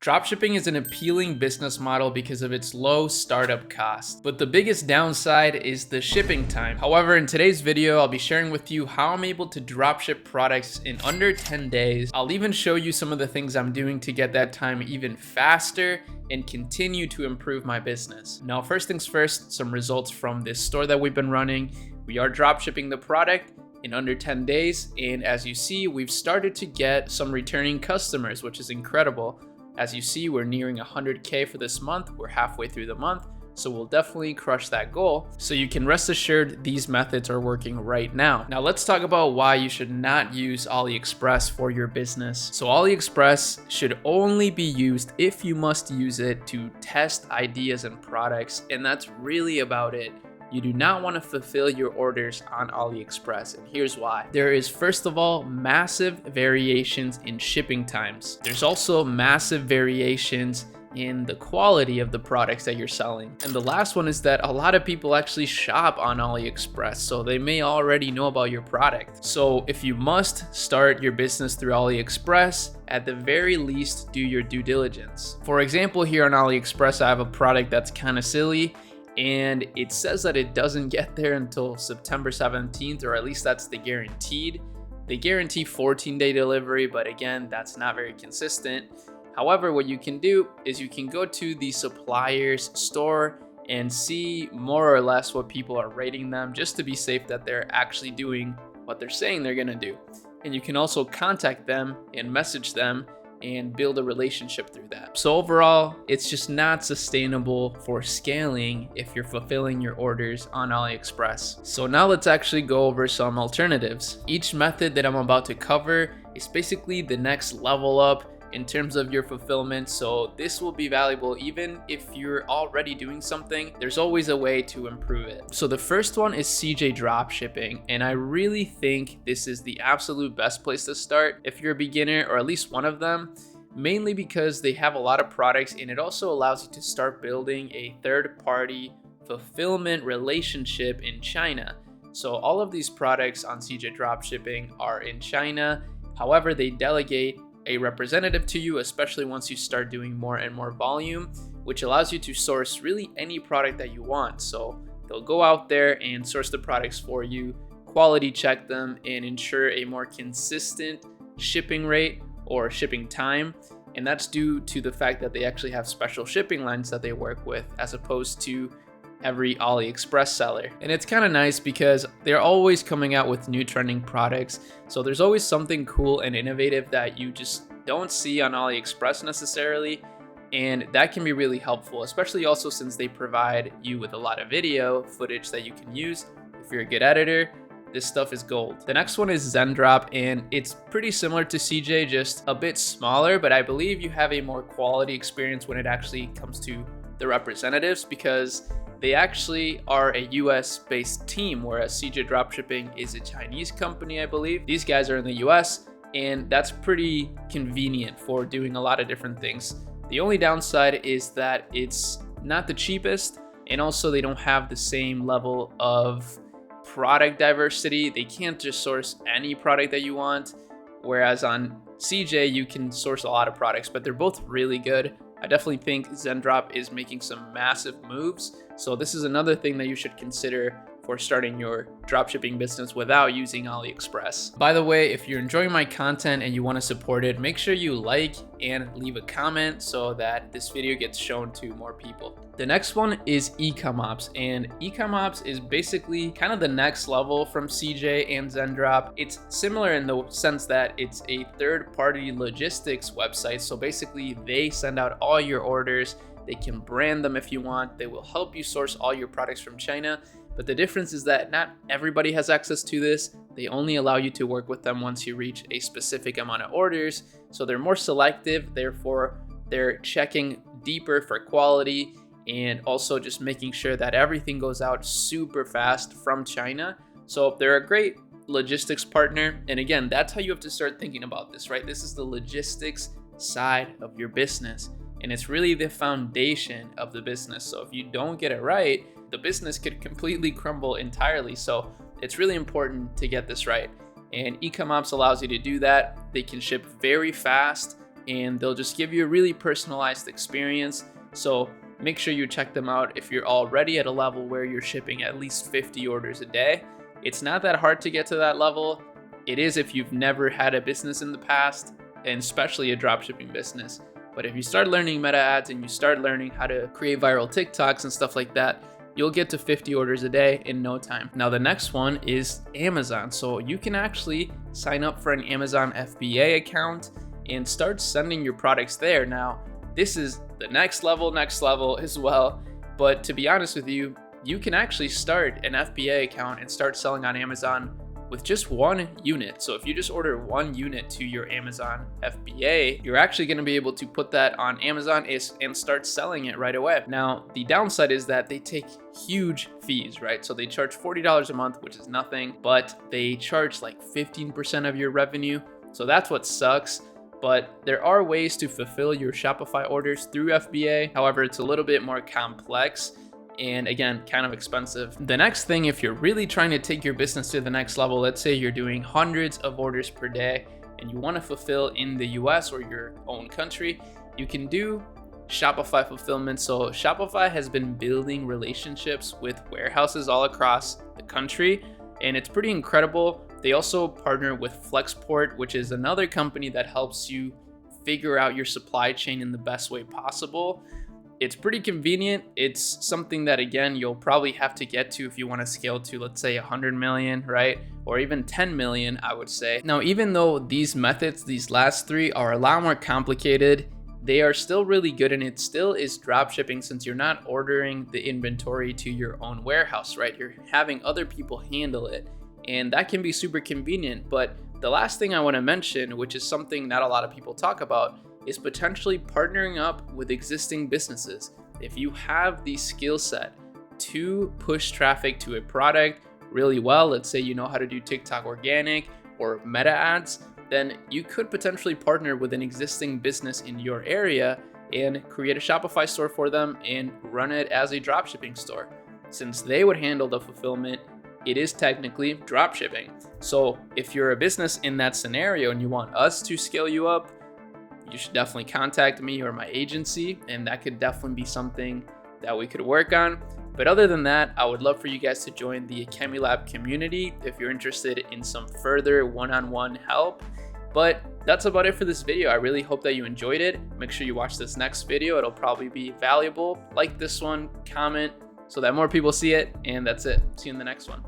Dropshipping is an appealing business model because of its low startup cost, but the biggest downside is the shipping time. However, in today's video, I'll be sharing with you how I'm able to dropship products in under 10 days. I'll even show you some of the things I'm doing to get that time even faster and continue to improve my business. Now, first things first, some results from this store that we've been running. We are dropshipping the product in under 10 days, and as you see, we've started to get some returning customers, which is incredible. As you see, we're nearing 100K for this month. We're halfway through the month, so we'll definitely crush that goal. So you can rest assured these methods are working right now. Now let's talk about why you should not use AliExpress for your business. So AliExpress should only be used if you must use it to test ideas and products, and that's really about it. You do not want to fulfill your orders on AliExpress, and here's why. There is, first of all, massive variations in shipping times. There's also massive variations in the quality of the products that you're selling. And the last one is that a lot of people actually shop on AliExpress, so they may already know about your product. So if you must start your business through AliExpress, at the very least, do your due diligence. For example, here on AliExpress, I have a product that's kind of silly, and it says that it doesn't get there until September 17th, or at least that's the guaranteed. They guarantee 14-day delivery, but again, that's not very consistent. However, what you can do is you can go to the supplier's store and see more or less what people are rating them, just to be safe that they're actually doing what they're saying they're gonna do. And you can also contact them and message them and build a relationship through that. So overall, it's just not sustainable for scaling if you're fulfilling your orders on AliExpress. So now let's actually go over some alternatives. Each method that I'm about to cover is basically the next level up in terms of your fulfillment, so this will be valuable even if you're already doing something. There's always a way to improve it. So the first one is CJDropshipping, and I really think this is the absolute best place to start if you're a beginner, or at least one of them, mainly because they have a lot of products, and it also allows you to start building a third-party fulfillment relationship in China. So all of these products on CJDropshipping are in China. However, they delegate a representative to you, especially once you start doing more and more volume, which allows you to source really any product that you want. So they'll go out there and source the products for you, quality check them, and ensure a more consistent shipping rate or shipping time. And that's due to the fact that they actually have special shipping lines that they work with, as opposed to every AliExpress seller. And it's kind of nice because they're always coming out with new trending products. So there's always something cool and innovative that you just don't see on AliExpress necessarily. And that can be really helpful, especially also since they provide you with a lot of video footage that you can use. If you're a good editor, this stuff is gold. The next one is Zendrop, and it's pretty similar to CJ, just a bit smaller, but I believe you have a more quality experience when it actually comes to the representatives, because they actually are a US-based team, whereas CJDropshipping is a Chinese company, I believe. These guys are in the US, and that's pretty convenient for doing a lot of different things. The only downside is that it's not the cheapest, and also they don't have the same level of product diversity. They can't just source any product that you want, whereas on CJ, you can source a lot of products, but they're both really good. I definitely think Zendrop is making some massive moves. So this is another thing that you should consider for starting your dropshipping business without using AliExpress. By the way, if you're enjoying my content and you want to support it, make sure you like and leave a comment so that this video gets shown to more people. The next one is EcommOps, and EcommOps is basically kind of the next level from CJ and Zendrop. It's similar in the sense that it's a third-party logistics website. So basically they send out all your orders. They can brand them if you want. They will help you source all your products from China. But the difference is that not everybody has access to this. They only allow you to work with them once you reach a specific amount of orders. So they're more selective, therefore they're checking deeper for quality and also just making sure that everything goes out super fast from China. So they're a great logistics partner. And again, that's how you have to start thinking about this, right? This is the logistics side of your business, and it's really the foundation of the business. So if you don't get it right, the business could completely crumble entirely. So it's really important to get this right. And EcommOps allows you to do that. They can ship very fast. and they'll just give you a really personalized experience. So make sure you check them out if you're already at a level where you're shipping at least 50 orders a day. It's not that hard to get to that level. It is if you've never had a business in the past, and especially a dropshipping business. But if you start learning meta ads and you start learning how to create viral TikToks and stuff like that, you'll get to 50 orders a day in no time. Now the next one is Amazon. So you can actually sign up for an Amazon FBA account and start sending your products there. Now, this is the next level as well. But to be honest with you, you can actually start an FBA account and start selling on Amazon with just one unit. So if you just order one unit to your Amazon FBA, you're actually going to be able to put that on Amazon and start selling it right away. Now, the downside is that they take huge fees, right? So they charge $40 a month, which is nothing, but they charge like 15% of your revenue. So that's what sucks. But there are ways to fulfill your Shopify orders through FBA. However, it's a little bit more complex and again, kind of expensive. The next thing, if you're really trying to take your business to the next level, let's say you're doing hundreds of orders per day and you want to fulfill in the US or your own country, you can do Shopify fulfillment. So Shopify has been building relationships with warehouses all across the country, and it's pretty incredible. They also partner with Flexport, which is another company that helps you figure out your supply chain in the best way possible. It's pretty convenient. It's something that, again, you'll probably have to get to if you want to scale to, let's say, 100 million, right? Or even 10 million, I would say. Now, even though these methods, these last three, are a lot more complicated, they are still really good, and it still is drop shipping since you're not ordering the inventory to your own warehouse, right? You're having other people handle it, and that can be super convenient. But the last thing I want to mention, which is something not a lot of people talk about, is potentially partnering up with existing businesses. If you have the skill set to push traffic to a product really well, let's say you know how to do TikTok organic or meta ads, then you could potentially partner with an existing business in your area and create a Shopify store for them and run it as a dropshipping store. Since they would handle the fulfillment, it is technically dropshipping. So if you're a business in that scenario and you want us to scale you up, you should definitely contact me or my agency, and that could definitely be something that we could work on. But other than that, I would love for you guys to join the Akemi Lab community if you're interested in some further one-on-one help. But that's about it for this video. I really hope that you enjoyed it. Make sure you watch this next video. It'll probably be valuable. Like this one, comment so that more people see it, and that's it. See you in the next one.